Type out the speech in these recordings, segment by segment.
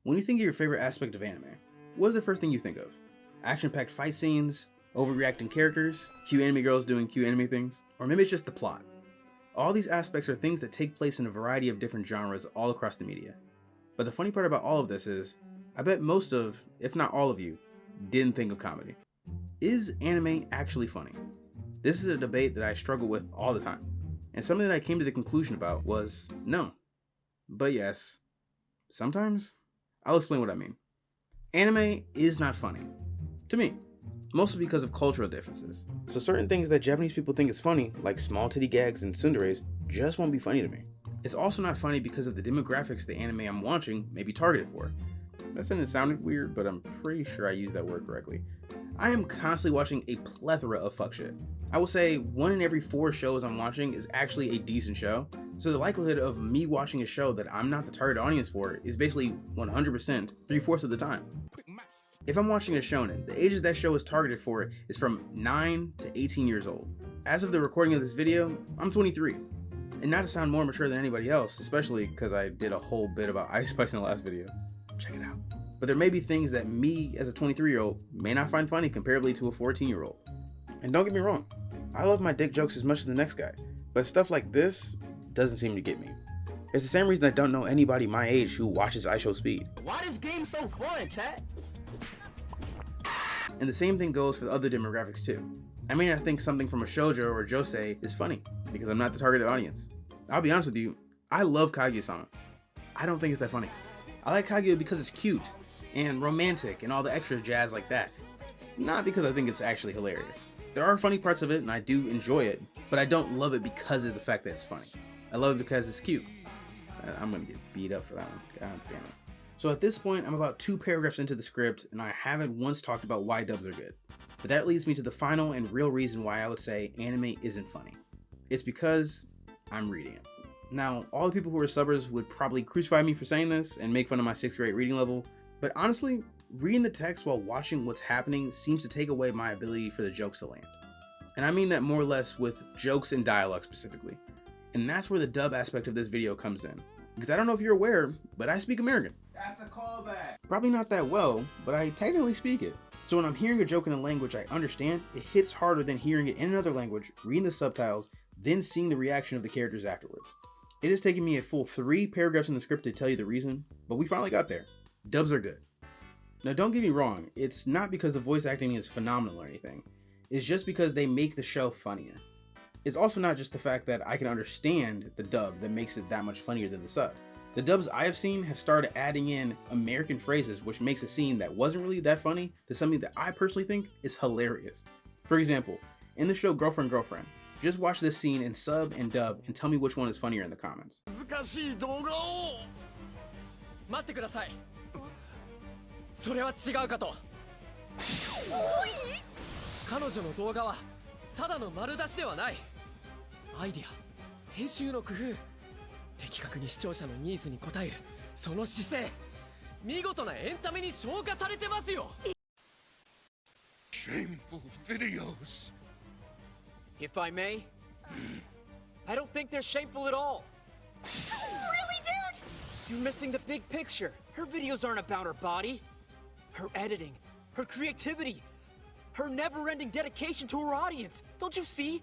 When you think of your favorite aspect of anime, what is the first thing you think of? Action-packed fight scenes, overreacting characters, cute anime girls doing cute anime things, or maybe it's just the plot. All these aspects are things that take place in a variety of different genres all across the media. But the funny part about all of this is, I bet most of, if not all of you, didn't think of comedy. Is anime actually funny? This is a debate that I struggle with all the time, and something that I came to the conclusion about was no. But yes, sometimes. I'll explain what I mean. Anime is not funny. To me. Mostly because of cultural differences. So certain things that Japanese people think is funny, like small titty gags and tsunderes, just won't be funny to me. It's also not funny because of the demographics the anime I'm watching may be targeted for. That sentence sounded weird, but I'm pretty sure I used that word correctly. I am constantly watching a plethora of fuck shit. I will say 1 in every 4 shows I'm watching is actually a decent show, so the likelihood of me watching a show that I'm not the target audience for is basically 100%, 3/4 of the time. If I'm watching a shonen, the ages that show is targeted for is from 9 to 18 years old. As of the recording of this video, I'm 23. And not to sound more mature than anybody else, especially because I did a whole bit about Ice Spice in the last video. Check it out. But there may be things that me as a 23-year-old may not find funny comparably to a 14-year-old. And don't get me wrong, I love my dick jokes as much as the next guy, but stuff like this doesn't seem to get me. It's the same reason I don't know anybody my age who watches IShowSpeed. Why this game so fun, chat? And the same thing goes for the other demographics too. I may not think something from a shoujo or a josei is funny, because I'm not the targeted audience. I'll be honest with you, I love Kaguya-sama. I don't think it's that funny. I like Kaguya because it's cute, and romantic, and all the extra jazz like that. Not because I think it's actually hilarious. There are funny parts of it, and I do enjoy it, but I don't love it because of the fact that it's funny. I love it because it's cute. I'm gonna get beat up for that one. God damn it. So at this point, I'm about 2 paragraphs into the script, and I haven't once talked about why dubs are good. But that leads me to the final and real reason why I would say anime isn't funny. It's because I'm reading it. Now, all the people who are subbers would probably crucify me for saying this and make fun of my 6th grade reading level, but honestly, reading the text while watching what's happening seems to take away my ability for the jokes to land. And I mean that more or less with jokes and dialogue specifically. And that's where the dub aspect of this video comes in. Because I don't know if you're aware, but I speak American. That's a callback. Probably not that well, but I technically speak it. So when I'm hearing a joke in a language I understand, it hits harder than hearing it in another language, reading the subtitles, then seeing the reaction of the characters afterwards. It has taken me a full 3 paragraphs in the script to tell you the reason, but we finally got there. Dubs are good. Now don't get me wrong, it's not because the voice acting is phenomenal or anything. It's just because they make the show funnier. It's also not just the fact that I can understand the dub that makes it that much funnier than the sub. The dubs I have seen have started adding in American phrases, which makes a scene that wasn't really that funny to something that I personally think is hilarious. For example, in the show Girlfriend Girlfriend, just watch this scene in sub and dub and tell me which one is funnier in the comments. 待ってください。それは違うかと。彼女の動画はただの丸出しではない。アイディア、編集の工夫、的確に視聴者のニーズに応えるその姿勢、見事なエンタメに昇華されてますよ。Shameful videos. If I may, I don't think they're shameful at all. Really, dude? You're missing the big picture. Her videos aren't about her body. Her editing, her creativity, her never-ending dedication to her audience. Don't you see?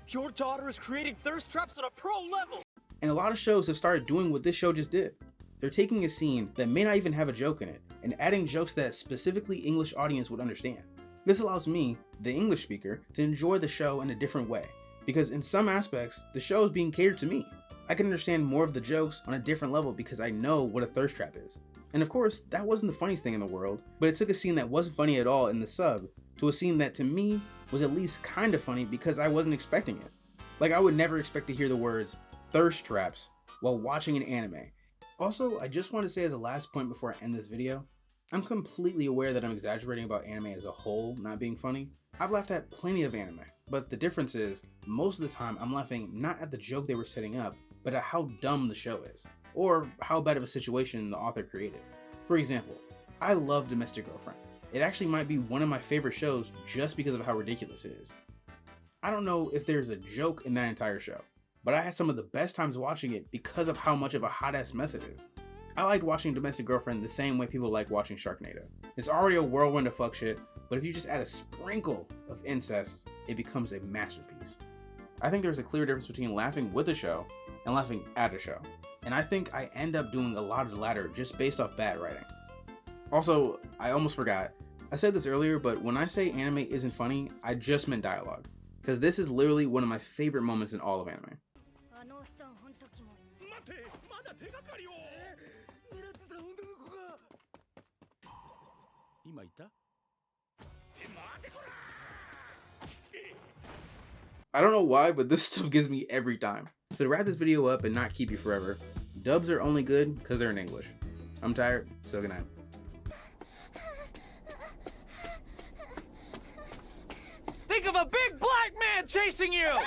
Your daughter is creating thirst traps on a pro level. And a lot of shows have started doing what this show just did. They're taking a scene that may not even have a joke in it and adding jokes that specifically English audience would understand. This allows me, the English speaker, to enjoy the show in a different way, because in some aspects, the show is being catered to me. I can understand more of the jokes on a different level because I know what a thirst trap is. And of course, that wasn't the funniest thing in the world, but it took a scene that wasn't funny at all in the sub to a scene that to me was at least kind of funny because I wasn't expecting it. Like I would never expect to hear the words thirst traps while watching an anime. Also, I just want to say as a last point before I end this video, I'm completely aware that I'm exaggerating about anime as a whole not being funny. I've laughed at plenty of anime, but the difference is, most of the time I'm laughing not at the joke they were setting up, but at how dumb the show is, or how bad of a situation the author created. For example, I love Domestic Girlfriend. It actually might be one of my favorite shows just because of how ridiculous it is. I don't know if there's a joke in that entire show, but I had some of the best times watching it because of how much of a hot ass mess it is. I liked watching Domestic Girlfriend the same way people like watching Sharknado. It's already a whirlwind of fuck shit, but if you just add a sprinkle of incest, it becomes a masterpiece. I think there's a clear difference between laughing with a show and laughing at a show, and I think I end up doing a lot of the latter just based off bad writing. Also, I almost forgot, I said this earlier, but when I say anime isn't funny, I just meant dialogue, because this is literally one of my favorite moments in all of anime. あのおっさん本当キモい。待て、まだ手がかりを。狙ってた女の子が。今いた？待てこら！ I don't know why, but this stuff gives me every time. So to wrap this video up and not keep you forever, dubs are only good because they're in English. I'm tired, so good night. Think of a big black man chasing you!